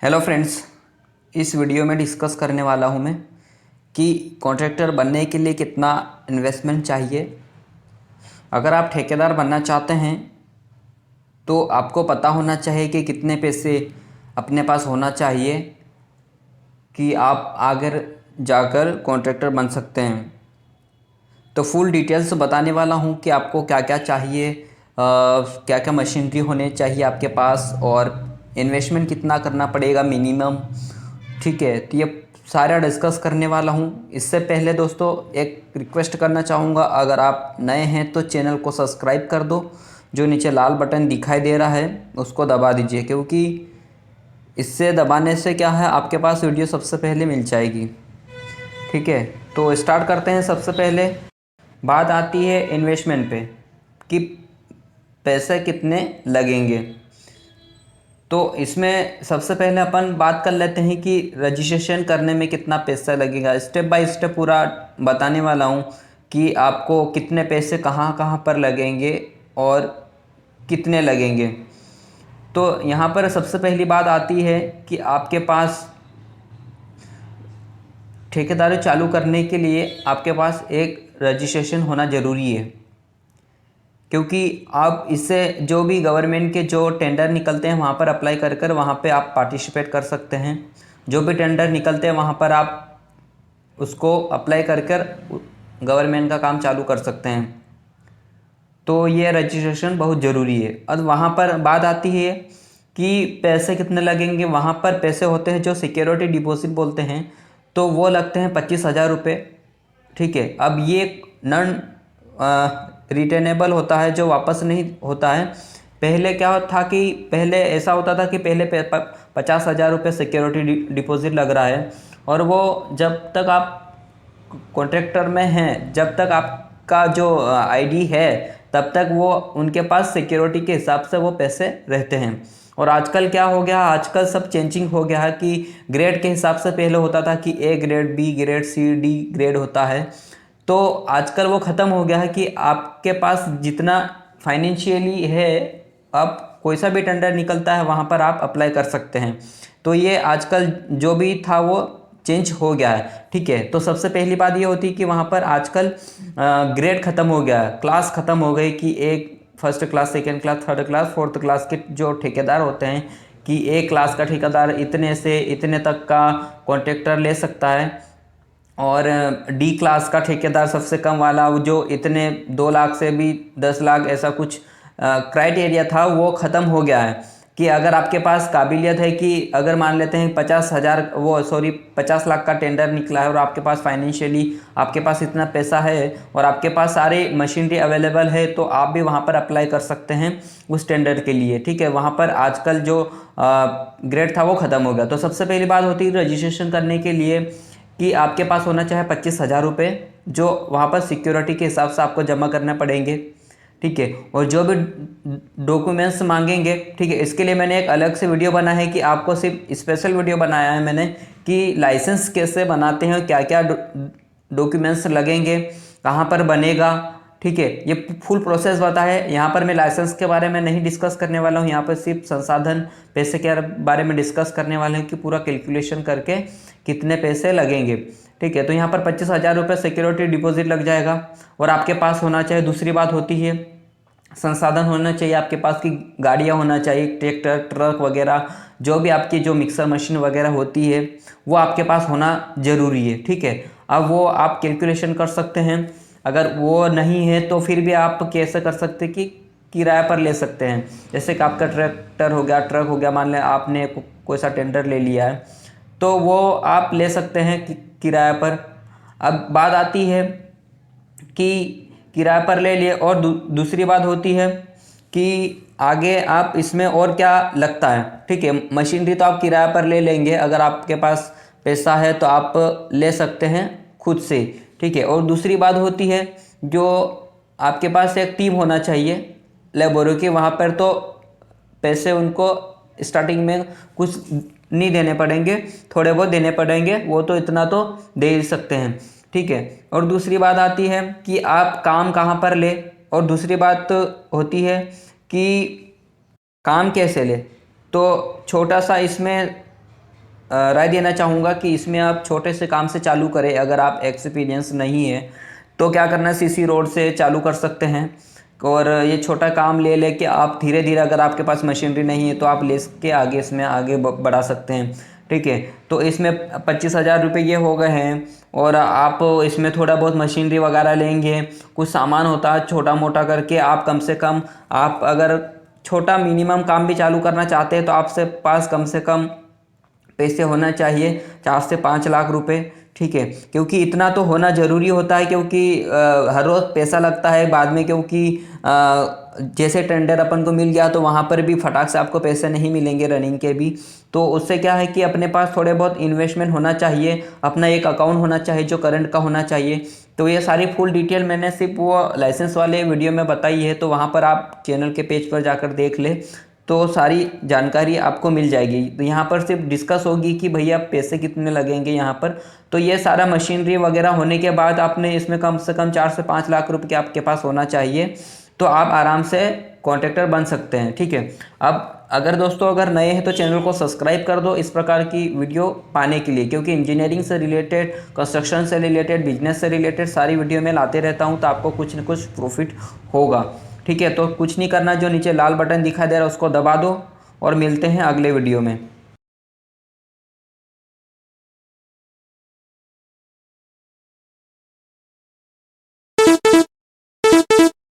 Hello friends, इस video में discuss करने वाला हूँ मैं कि कॉन्ट्रैक्टर बनने के लिए कितना इन्वेस्टमेंट चाहिए। अगर आप ठेकेदार बनना चाहते हैं तो आपको पता होना चाहिए कि कितने पैसे अपने पास होना चाहिए कि आप आगे जाकर कॉन्ट्रैक्टर बन सकते हैं। तो फुल डिटेल्स बताने वाला हूँ कि आपको क्या क्या चाहिए, क्या क्या मशीनरी होने चाहिए आपके पास और इन्वेस्टमेंट कितना करना पड़ेगा मिनिमम। ठीक है, तो ये सारा डिस्कस करने वाला हूँ। इससे पहले दोस्तों एक रिक्वेस्ट करना चाहूँगा, अगर आप नए हैं तो चैनल को सब्सक्राइब कर दो। जो नीचे लाल बटन दिखाई दे रहा है उसको दबा दीजिए, क्योंकि इससे दबाने से क्या है, आपके पास वीडियो सबसे पहले मिल जाएगी। ठीक है, तो स्टार्ट करते हैं। सबसे पहले बात आती है इन्वेस्टमेंट पे कि पैसे कितने लगेंगे। तो इसमें सबसे पहले अपन बात कर लेते हैं कि रजिस्ट्रेशन करने में कितना पैसा लगेगा। स्टेप बाय स्टेप पूरा बताने वाला हूँ कि आपको कितने पैसे कहाँ कहाँ पर लगेंगे और कितने लगेंगे। तो यहाँ पर सबसे पहली बात आती है कि आपके पास ठेकेदारी चालू करने के लिए आपके पास एक रजिस्ट्रेशन होना ज़रूरी है, क्योंकि आप इससे जो भी गवर्नमेंट के जो टेंडर निकलते हैं वहाँ पर अप्लाई कर कर वहाँ पे आप पार्टिसिपेट कर सकते हैं। जो भी टेंडर निकलते हैं वहाँ पर आप उसको अप्लाई कर कर गवर्नमेंट का काम चालू कर सकते हैं। तो ये रजिस्ट्रेशन बहुत ज़रूरी है। अब वहाँ पर बात आती है कि पैसे कितने लगेंगे। वहाँ पर पैसे होते हैं जो सिक्योरिटी डिपॉजिट बोलते हैं, तो वो लगते हैं 25,000 रुपये। ठीक है, अब ये नॉन रिटर्नेबल होता है, जो वापस नहीं होता है। पहले क्या था कि पहले ऐसा होता था कि पहले 50,000 रुपये सिक्योरिटी डिपॉजिट लग रहा है, और वो जब तक आप कॉन्ट्रैक्टर में हैं, जब तक आपका जो आईडी है तब तक वो उनके पास सिक्योरिटी के हिसाब से वो पैसे रहते हैं। और आजकल क्या हो गया, आजकल सब चेंजिंग हो गया है कि ग्रेड के हिसाब से पहले होता था कि A grade, B grade, C, D grade होता है। तो आजकल वो ख़त्म हो गया है कि आपके पास जितना फाइनेंशियली है, आप कोई सा भी टेंडर निकलता है वहाँ पर आप अप्लाई कर सकते हैं। तो ये आजकल जो भी था वो चेंज हो गया है। ठीक है, तो सबसे पहली बात ये होती है कि वहाँ पर आजकल ग्रेड ख़त्म हो गया है, क्लास ख़त्म हो गई कि एक first class, second class, third class, fourth class के जो ठेकेदार होते हैं कि ए क्लास का ठेकेदार इतने से इतने तक का कॉन्ट्रैक्टर ले सकता है, और डी क्लास का ठेकेदार सबसे कम वाला वो जो इतने 2 लाख से भी 10 लाख ऐसा कुछ क्राइटेरिया था वो ख़त्म हो गया है। कि अगर आपके पास काबिलियत है कि अगर मान लेते हैं 50 लाख का टेंडर निकला है और आपके पास फाइनेंशियली आपके पास इतना पैसा है और आपके पास सारे मशीनरी अवेलेबल है, तो आप भी वहाँ पर अप्लाई कर सकते हैं उस टेंडर के लिए। ठीक है, वहाँ पर आजकल जो ग्रेड था वो ख़त्म हो गया। तो सबसे पहली बात होती है रजिस्ट्रेशन करने के लिए कि आपके पास होना चाहे 25,000 रुपये, जो वहाँ पर सिक्योरिटी के हिसाब से आपको जमा करने पड़ेंगे। ठीक है, और जो भी डॉक्यूमेंट्स मांगेंगे, ठीक है, इसके लिए मैंने एक अलग से वीडियो बना है कि आपको सिर्फ स्पेशल वीडियो बनाया है मैंने कि लाइसेंस कैसे बनाते हैं, क्या क्या डॉक्यूमेंट्स लगेंगे, कहाँ पर बनेगा। ठीक है, ये फुल प्रोसेस बता है। यहाँ पर मैं लाइसेंस के बारे में नहीं डिस्कस करने वाला हूँ, यहाँ पर सिर्फ संसाधन पैसे के बारे में डिस्कस करने वाले हैं कि पूरा कैलकुलेशन करके कितने पैसे लगेंगे। ठीक है, तो यहाँ पर 25,000 रुपये सिक्योरिटी डिपॉजिट लग जाएगा और आपके पास होना चाहिए। दूसरी बात होती है संसाधन होना चाहिए आपके पास की गाड़ियाँ होना चाहिए, ट्रैक्टर, ट्रक वगैरह, जो भी आपकी जो मिक्सर मशीन वगैरह होती है वो आपके पास होना ज़रूरी है। ठीक है, अब वो आप कैलकुलेशन कर सकते हैं। अगर वो नहीं है तो फिर भी आप कैसे कर सकते कि किराए पर ले सकते हैं। जैसे कि आपका ट्रैक्टर हो गया, ट्रक हो गया, मान लें आपने कोई सा टेंडर ले लिया है तो वो आप ले सकते हैं किराए पर। अब बात आती है कि किराए पर ले लिए, और दूसरी बात होती है कि आगे आप इसमें और क्या लगता है। ठीक है, मशीनरी तो आप किराए पर ले लेंगे, अगर आपके पास पैसा है तो आप ले सकते हैं खुद से। ठीक है, और दूसरी बात होती है जो आपके पास एक टीम होना चाहिए लेबरों की। वहाँ पर तो पैसे उनको स्टार्टिंग में कुछ नहीं देने पड़ेंगे, थोड़े बहुत देने पड़ेंगे, वो तो इतना तो दे ही सकते हैं। ठीक है, और दूसरी बात आती है कि आप काम कहाँ पर ले, और दूसरी बात होती है कि काम कैसे ले। तो छोटा सा इसमें राय देना चाहूँगा कि इसमें आप छोटे से काम से चालू करें। अगर आप एक्सपीरियंस नहीं है तो क्या करना है, सीसी रोड से चालू कर सकते हैं। और ये छोटा काम ले लेके आप धीरे धीरे, अगर आपके पास मशीनरी नहीं है तो आप ले के आगे इसमें आगे बढ़ा सकते हैं। ठीक है, तो इसमें 25,000 रुपये ये हो गए हैं। और आप इसमें थोड़ा बहुत मशीनरी वगैरह लेंगे, कुछ सामान होता है छोटा मोटा करके आप कम से कम, आप अगर छोटा मिनिमम काम भी चालू करना चाहते हैं तो आपसे पास कम से कम पैसे होना चाहिए 4 से 5 लाख रुपए। ठीक है, क्योंकि इतना तो होना ज़रूरी होता है, क्योंकि हर रोज़ पैसा लगता है बाद में। क्योंकि जैसे टेंडर अपन को मिल गया तो वहाँ पर भी फटाक से आपको पैसे नहीं मिलेंगे रनिंग के भी। तो उससे क्या है कि अपने पास थोड़े बहुत इन्वेस्टमेंट होना चाहिए, अपना एक अकाउंट होना चाहिए जो करंट का होना चाहिए। तो ये सारी फुल डिटेल मैंने सिर्फ वो लाइसेंस वाले वीडियो में बताई है, तो वहाँ पर आप चैनल के पेज पर जाकर देख ले तो सारी जानकारी आपको मिल जाएगी। तो यहाँ पर सिर्फ डिस्कस होगी कि भैया पैसे कितने लगेंगे यहाँ पर। तो ये सारा मशीनरी वगैरह होने के बाद आपने इसमें कम से कम 4 से 5 लाख रुपए के आपके पास होना चाहिए, तो आप आराम से कॉन्ट्रैक्टर बन सकते हैं। ठीक है, अब अगर दोस्तों अगर नए हैं तो चैनल को सब्सक्राइब कर दो इस प्रकार की वीडियो पाने के लिए, क्योंकि इंजीनियरिंग से रिलेटेड, कंस्ट्रक्शन से रिलेटेड, बिजनेस से रिलेटेड सारी वीडियो मैं लाते रहता हूँ, तो आपको कुछ न कुछ प्रॉफिट होगा। ठीक है, तो कुछ नहीं करना, जो नीचे लाल बटन दिखाई दे रहा है उसको दबा दो और मिलते हैं अगले वीडियो में।